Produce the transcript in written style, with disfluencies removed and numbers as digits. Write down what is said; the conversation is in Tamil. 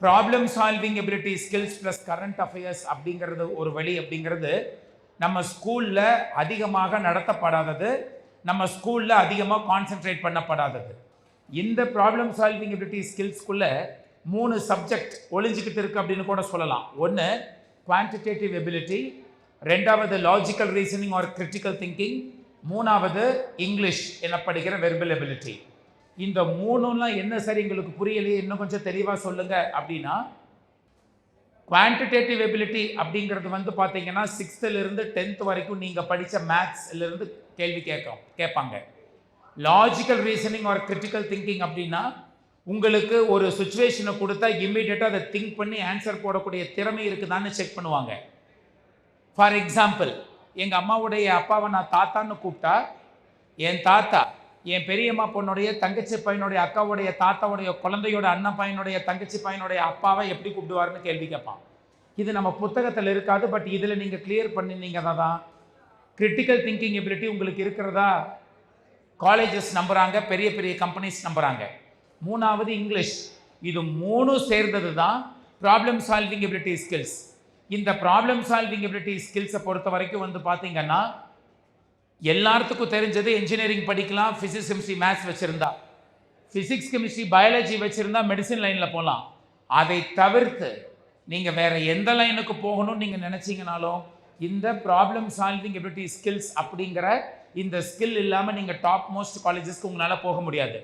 Problem solving ability skills plus current affairs அப்படிங்கிறது ஒரு வழி அப்படிங்கிறது நம்ம ஸ்கூலில் அதிகமாக நடத்தப்படாதது, நம்ம ஸ்கூலில் அதிகமாக கான்சென்ட்ரேட் பண்ணப்படாதது. இந்த ப்ராப்ளம் சால்விங் எபிலிட்டி ஸ்கில்ஸ்குள்ள 3 சப்ஜெக்ட் ஒளிஞ்சிக்கிட்டு இருக்கு அப்படின்னு கூட சொல்லலாம். ஒன்று குவான்டிடேட்டிவ் எபிலிட்டி, ரெண்டாவது logical reasoning or critical thinking, மூணாவது இங்கிலீஷ் எனப்படுகிற வெர்பல் எபிலிட்டி. இந்த மூணுலாம் என்ன சார் எங்களுக்கு புரியலையே, இன்னும் கொஞ்சம் தெளிவாக சொல்லுங்க அப்படின்னா, குவான்டிடேட்டிவ் எபிலிட்டி அப்படிங்கிறது பார்த்தீங்கன்னா 6th-லிருந்து 10th வரைக்கும் நீங்கள் படித்த மேத்ஸ்லேருந்து கேள்வி கேட்பாங்க. Logical reasoning or critical thinking அப்படின்னா உங்களுக்கு ஒரு சுச்சுவேஷனை கொடுத்தா இம்மிடியட்டாக அதை திங்க் பண்ணி ஆன்சர் போடக்கூடிய திறமை இருக்குதான்னு செக் பண்ணுவாங்க. ஃபார் எக்ஸாம்பிள், எங்கள் அம்மாவுடைய அப்பாவை நான் தாத்தான்னு கூப்பிட்டா, என் தாத்தா என் பெரியம்மா பொண்ணுடைய தங்கச்சி பையனுடைய அக்காவுடைய தாத்தாவுடைய குழந்தையோட அண்ணன் பையனுடைய தங்கச்சி பையனுடைய அப்பாவை எப்படி கூப்பிடுவாருன்னு கேள்வி கேட்பான். இது நம்ம புத்தகத்தில் இருக்காது, பட் இதில் நீங்கள் கிளியர் பண்ணினீங்கன்னா தான் கிரிட்டிக்கல் திங்கிங் எபிலிட்டி உங்களுக்கு இருக்கிறதா காலேஜஸ் நம்புகிறாங்க, பெரிய பெரிய கம்பெனிஸ் நம்புகிறாங்க. மூணாவது இங்கிலீஷ். இது மூணும் சேர்ந்தது தான் ப்ராப்ளம் சால்விங் எபிலிட்டி ஸ்கில்ஸ். இந்த ப்ராப்ளம் சால்விங் எபிலிட்டி ஸ்கில்ஸை பொறுத்த வரைக்கும் பார்த்தீங்கன்னா எல்லாத்துக்கும் தெரிஞ்சது இன்ஜினியரிங் படிக்கலாம், ஃபிசிக்ஸ் கெமிஸ்ட்ரி மேத்ஸ் வச்சுருந்தா, ஃபிசிக்ஸ் கெமிஸ்ட்ரி பயாலஜி வச்சுருந்தா மெடிசின் லைனில் போகலாம். அதை தவிர்த்து நீங்கள் வேறு எந்த லைனுக்கு போகணும்னு நீங்கள் நினச்சிங்கனாலும் இந்த ப்ராப்ளம் சால்விங் எபிலிட்டி ஸ்கில்ஸ் அப்படிங்கிற இந்த ஸ்கில் இல்லாமல் நீங்கள் டாப் மோஸ்ட் காலேஜஸ்க்கு உங்களால் போக முடியாது.